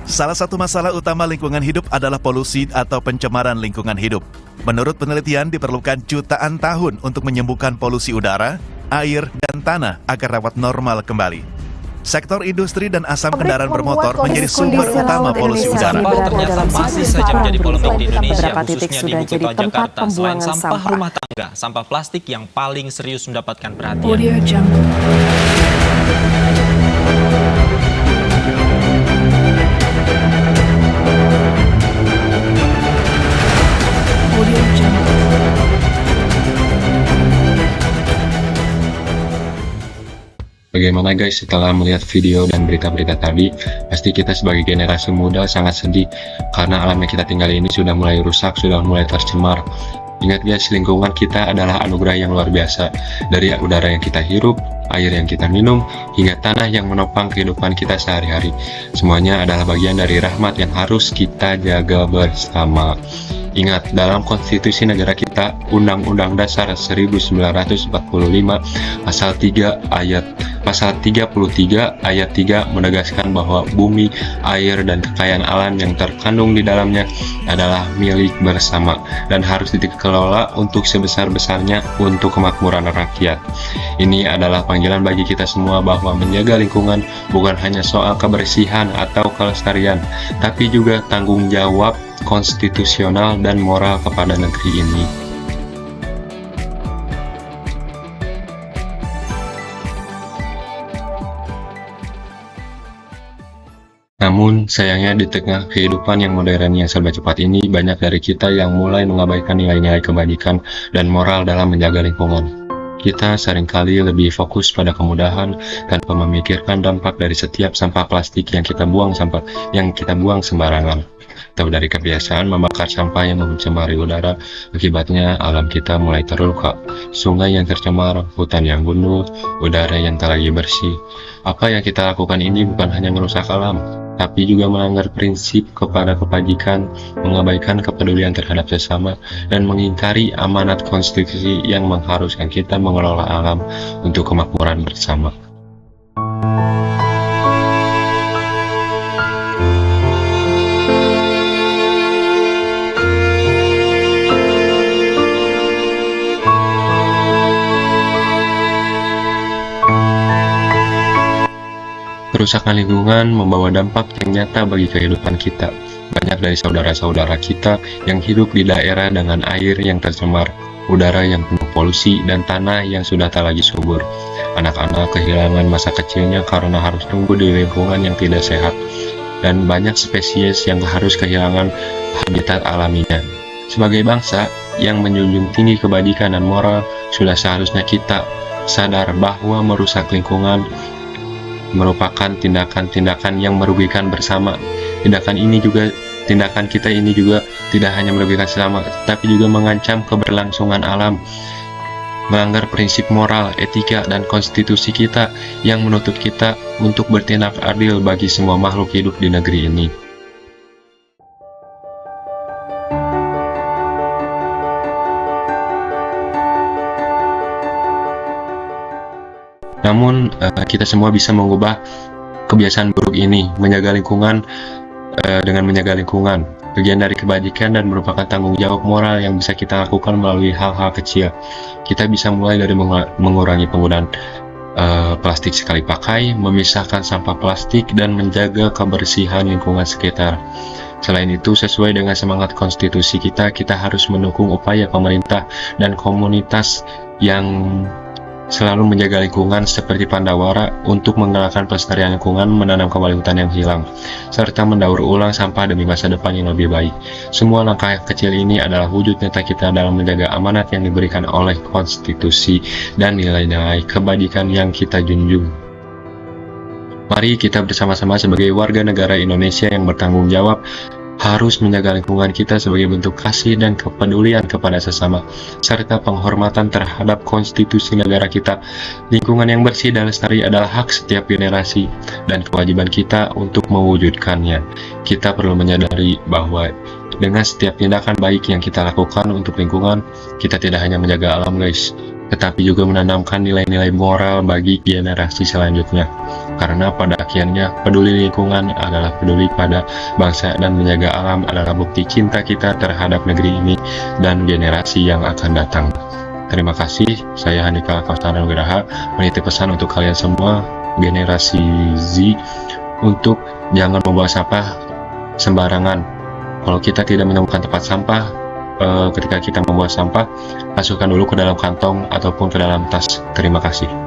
Salah satu masalah utama lingkungan hidup adalah polusi atau pencemaran lingkungan hidup. Menurut penelitian, diperlukan jutaan tahun untuk menyembuhkan polusi udara, air, dan tanah agar dapat normal kembali. Sektor industri dan asam kendaraan bermotor menjadi sumber utama polusi udara. Sampah ternyata masih saja menjadi polemik di Indonesia, khususnya di ibu kota Jakarta. Selain sampah rumah tangga, sampah plastik yang paling serius mendapatkan perhatian. Bagaimana guys, setelah melihat video dan berita-berita tadi, pasti kita sebagai generasi muda sangat sedih karena alam yang kita tinggali ini sudah mulai rusak, sudah mulai tercemar. Ingat guys, lingkungan kita adalah anugerah yang luar biasa. Dari udara yang kita hirup, air yang kita minum, hingga tanah yang menopang kehidupan kita sehari-hari. Semuanya adalah bagian dari rahmat yang harus kita jaga bersama. Ingat, dalam konstitusi negara kita, Undang-Undang Dasar 1945, Pasal 33 ayat 3 menegaskan bahwa bumi, air, dan kekayaan alam yang terkandung di dalamnya adalah milik bersama dan harus dikelola untuk sebesar-besarnya untuk kemakmuran rakyat. Ini adalah panggilan bagi kita semua bahwa menjaga lingkungan bukan hanya soal kebersihan atau kelestarian, tapi juga tanggung jawab konstitusional dan moral kepada negeri ini. Namun, sayangnya di tengah kehidupan yang modern yang serba cepat ini, banyak dari kita yang mulai mengabaikan nilai-nilai kebajikan dan moral dalam menjaga lingkungan. Kita seringkali lebih fokus pada kemudahan tanpa memikirkan dampak dari setiap sampah plastik yang kita buang sembarangan. Atau dari kebiasaan membakar sampah yang mencemari udara, akibatnya alam kita mulai terluka. Sungai yang tercemar, hutan yang gundul, udara yang tak lagi bersih. Apa yang kita lakukan ini bukan hanya merusak alam, tapi juga melanggar prinsip kepada kebajikan, mengabaikan kepedulian terhadap sesama, dan mengingkari amanat konstitusi yang mengharuskan kita mengelola alam untuk kemakmuran bersama. Kerusakan lingkungan membawa dampak yang nyata bagi kehidupan kita. Banyak dari saudara-saudara kita yang hidup di daerah dengan air yang tercemar, udara yang penuh polusi, dan tanah yang sudah tak lagi subur. Anak-anak kehilangan masa kecilnya karena harus tumbuh di lingkungan yang tidak sehat, dan banyak spesies yang harus kehilangan habitat alaminya. Sebagai bangsa yang menjunjung tinggi kebajikan dan moral, sudah seharusnya kita sadar bahwa merusak lingkungan merupakan tindakan-tindakan yang merugikan bersama. Tindakan kita ini juga tidak hanya merugikan sesama, tapi juga mengancam keberlangsungan alam, melanggar prinsip moral, etika, dan konstitusi kita yang menuntut kita untuk bertindak adil bagi semua makhluk hidup di negeri ini. Namun, kita semua bisa mengubah kebiasaan buruk ini, menjaga lingkungan dengan menjaga lingkungan. Bagian dari kebajikan dan merupakan tanggung jawab moral yang bisa kita lakukan melalui hal-hal kecil. Kita bisa mulai dari mengurangi penggunaan plastik sekali pakai, memisahkan sampah plastik, dan menjaga kebersihan lingkungan sekitar. Selain itu, sesuai dengan semangat konstitusi kita harus mendukung upaya pemerintah dan komunitas yang selalu menjaga lingkungan seperti Pandawara untuk menggalakkan pelestarian lingkungan, menanam kembali hutan yang hilang, serta mendaur ulang sampah demi masa depan yang lebih baik. Semua langkah kecil ini adalah wujud nyata kita dalam menjaga amanat yang diberikan oleh konstitusi dan nilai-nilai kebajikan yang kita junjung. Mari kita bersama-sama sebagai warga negara Indonesia yang bertanggung jawab harus menjaga lingkungan kita sebagai bentuk kasih dan kepedulian kepada sesama, serta penghormatan terhadap konstitusi negara kita. Lingkungan yang bersih dan lestari adalah hak setiap generasi, dan kewajiban kita untuk mewujudkannya. Kita perlu menyadari bahwa dengan setiap tindakan baik yang kita lakukan untuk lingkungan, kita tidak hanya menjaga alam guys, tetapi juga menanamkan nilai-nilai moral bagi generasi selanjutnya. Karena pada akhirnya peduli lingkungan adalah peduli pada bangsa, dan menjaga alam adalah bukti cinta kita terhadap negeri ini dan generasi yang akan datang. Terima kasih, saya Handika Faustana Nugraha menitip pesan untuk kalian semua generasi Z untuk jangan membuang sampah sembarangan. Kalau kita tidak menemukan tempat sampah, ketika kita membuang sampah, masukkan dulu ke dalam kantong ataupun ke dalam tas. Terima kasih.